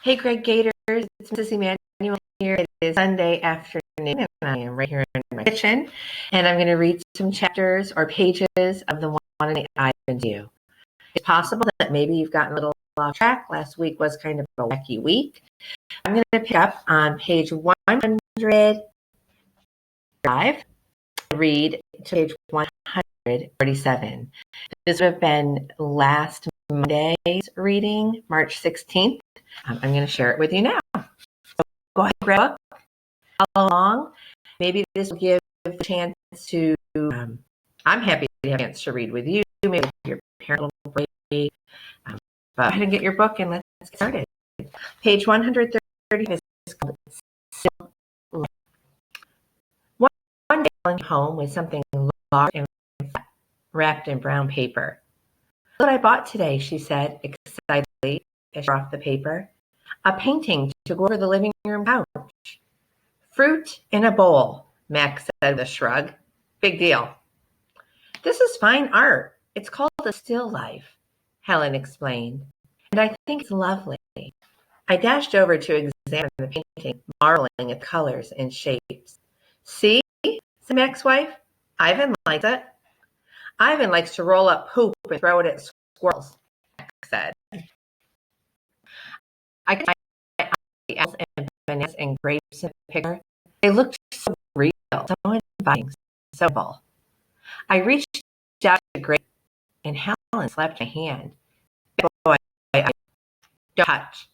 Hey, Greg Gators, it's Mrs. Emmanuel here. It is Sunday afternoon, and I am right here in my kitchen, and I'm going to read some chapters or pages of the one and I've been due. It's possible that maybe you've gotten a little off track. Last week was kind of a wacky week. I'm going to pick up on page 105, read to page 147. This would have been last Monday's reading, March 16th. I'm going to share it with you now. So go ahead and grab a book, follow along. Maybe this will give a chance to, I'm happy to have a chance to read with you, maybe your parent will break. But go ahead and get your book and let's get started. Page 130 is called Still Life. One day I went home with something large and fat, wrapped in brown paper. Look what I bought today, she said excitedly as she tore off the paper. A painting to go over the living room couch. Fruit in a bowl, Max said with a shrug. Big deal. This is fine art. It's called The Still Life, Helen explained, and I think it's lovely. I dashed over to examine the painting, marveling at colors and shapes. See, said Max's wife. Ivan likes it. Ivan likes to roll up poop and throw it at squirrels, Max said. I could find apples and bananas and grapes in the picture. They looked so real, so inviting, so full. I reached out to Grace, and Helen slapped my hand. Boy, don't touch.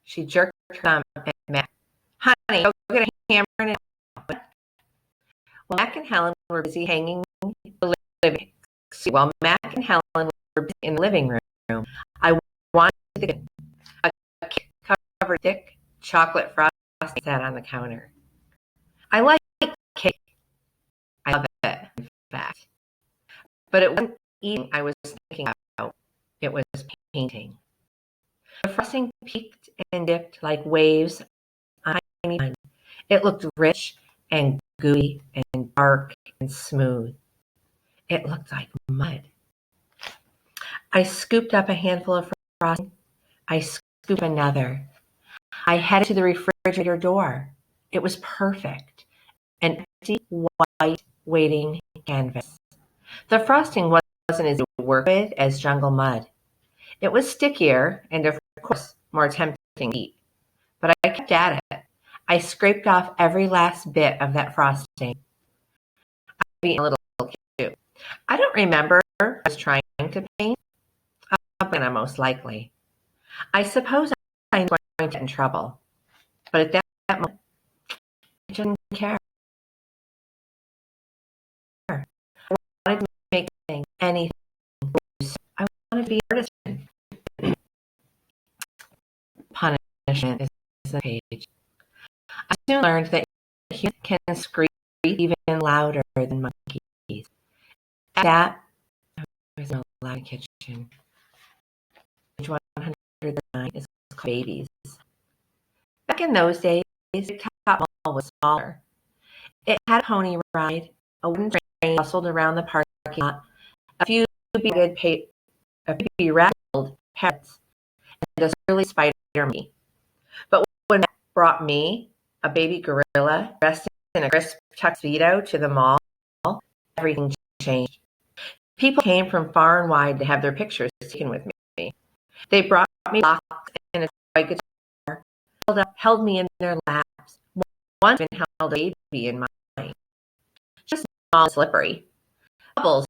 She jerked her thumb at Mac. Honey, go get a hammer and a nail. Well, Mac and Helen were busy hanging the living. While Mac and Helen were busy in the living room, I wanted to get a covered thick chocolate frosting sat on the counter. I like cake. I love it, in fact. But it wasn't eating I was thinking about. It was painting. The frosting peaked and dipped like waves on a tiny pond. It looked rich and gooey and dark and smooth. It looked like mud. I scooped up a handful of frosting. I scooped another. I headed to the refrigerator door. It was perfect. An empty, white, waiting canvas. The frosting wasn't as easy to work with as jungle mud. It was stickier and, of course, more tempting to eat. But I kept at it. I scraped off every last bit of that frosting. I've eaten a little too. I don't remember I was trying to paint, but I'm most likely. I suppose I'm going to get in trouble. But at that moment, I didn't care. I wanted to make anything. I wanted to be an artist. Punishment is the page. I soon learned that humans can scream even louder than monkeys. At that, I was in a loud kitchen. Page 109 is called Babies. Back in those days, the top mall was smaller. It had a pony ride, a wooden train bustled around the parking lot, a few baby rattled parrots, and a surly spider monkey. But when Matt brought me, a baby gorilla, dressed in a crisp tuxedo to the mall, everything changed. People came from far and wide to have their pictures taken with me. They brought me blocks and a toy guitar, held me in their laps. One even held a baby in mine. Just small and slippery. Bubbles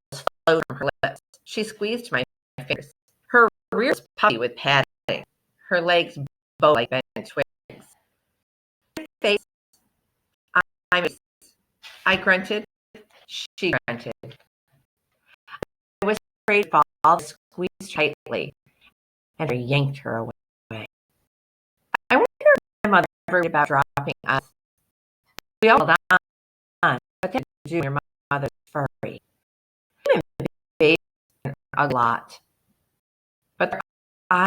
flowed from her lips. She squeezed my fingers. Her rear was puffy with padding. Her legs bowed like bent twigs. Face, I grunted. She grunted. I was afraid to fall, squeezed tightly, and I yanked her away. I wonder if my mother ever worried about dropping us. We all held on, but then do your mother's furry. Women babies are a lot, but their eyes,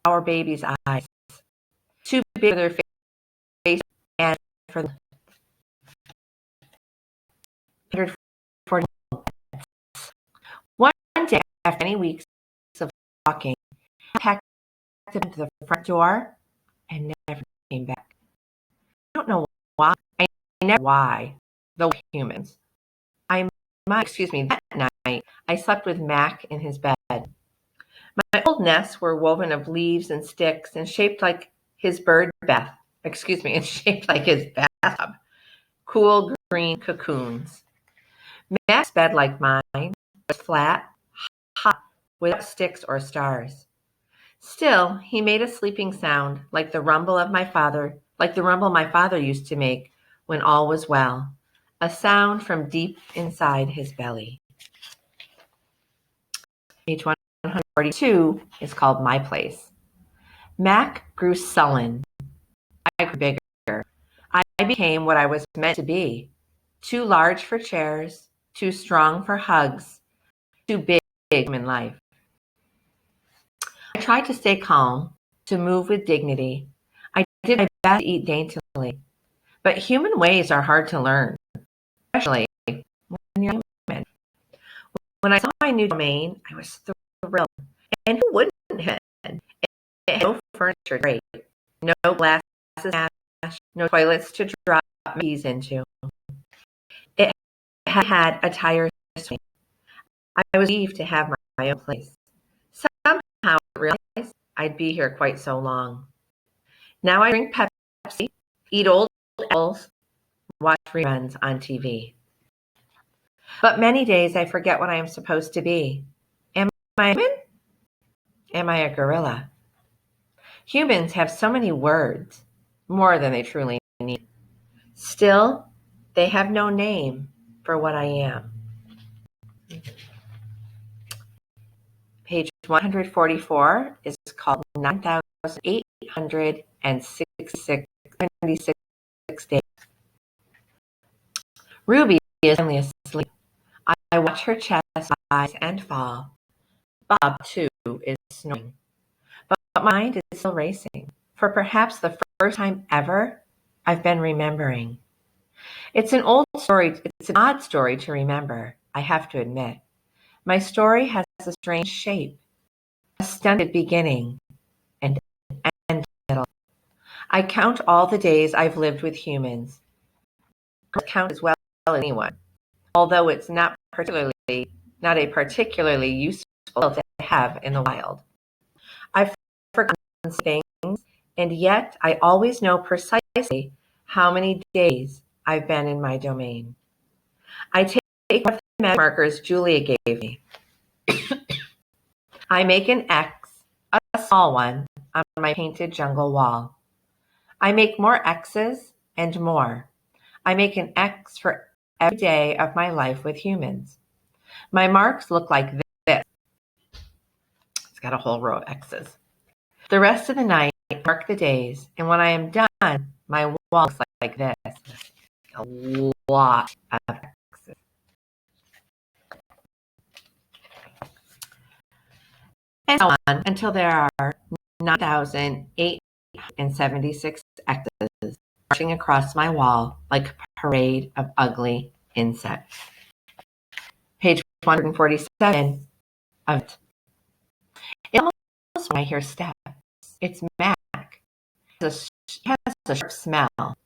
our baby's eyes, too big for their face and for the 140. One day, after many weeks of walking, I packed them to the front door. and never came back. I don't know why. I never why, though humans. That night, I slept with Mac in his bed. My old nests were woven of leaves and sticks and shaped like his and shaped like his bathtub. Cool green cocoons. Mac's bed, like mine, was flat, hot, without sticks or stars. Still, he made a sleeping sound like the rumble my father used to make when all was well, a sound from deep inside his belly. Page 142 is called My Place. Mac grew sullen. I grew bigger. I became what I was meant to be. Too large for chairs, too strong for hugs, too big in life. I tried to stay calm, to move with dignity. I did my best to eat daintily. But human ways are hard to learn, especially when you're human. When I saw my new domain, I was thrilled. And who wouldn't have? It had no furniture to rate, no glasses, no toilets to drop keys into. It had a tire swing. I was relieved to have my own place. Somehow I realized I'd be here quite so long. Now I drink Pepsi, eat old apples, watch reruns on TV. But many days I forget what I am supposed to be. Am I a human? Am I a gorilla? Humans have so many words, more than they truly need. Still, they have no name for what I am. Page 144 is called 9,866 days. Ruby is only asleep. I watch her chest rise and fall. Bob, too, is snoring. But my mind is still racing. For perhaps the first time ever, I've been remembering. It's an odd story to remember, I have to admit. My story has a strange shape, a stunted beginning, and an end middle. I count all the days I've lived with humans. I count as well as anyone, although it's not a particularly useful skill to have in the wild. I've forgotten things, and yet I always know precisely how many days I've been in my domain. I take one of the magic markers Julia gave me. I make an X, a small one, on my painted jungle wall. I make more X's and more. I make an X for every day of my life with humans. My marks look like this. It's got a whole row of X's. The rest of the night, I mark the days, and when I am done, my wall looks like this. A lot of X's. And so on until there are 9,876 X's marching across my wall like a parade of ugly insects. Page 147 of it. It's almost when I hear steps. It's Mac. He has a sharp smell.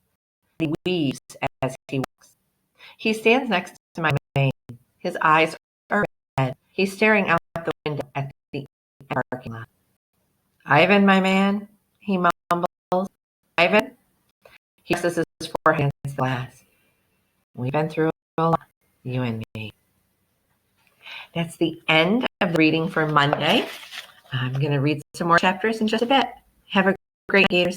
He weaves as he walks. He stands next to my domain. His eyes are red. He's staring out the window at the parking lot. Ivan, my man, he mumbles. Ivan? He presses his forehead against the glass. We've been through a lot, you and me. That's the end of the reading for Monday. I'm going to read some more chapters in just a bit. Have a great day.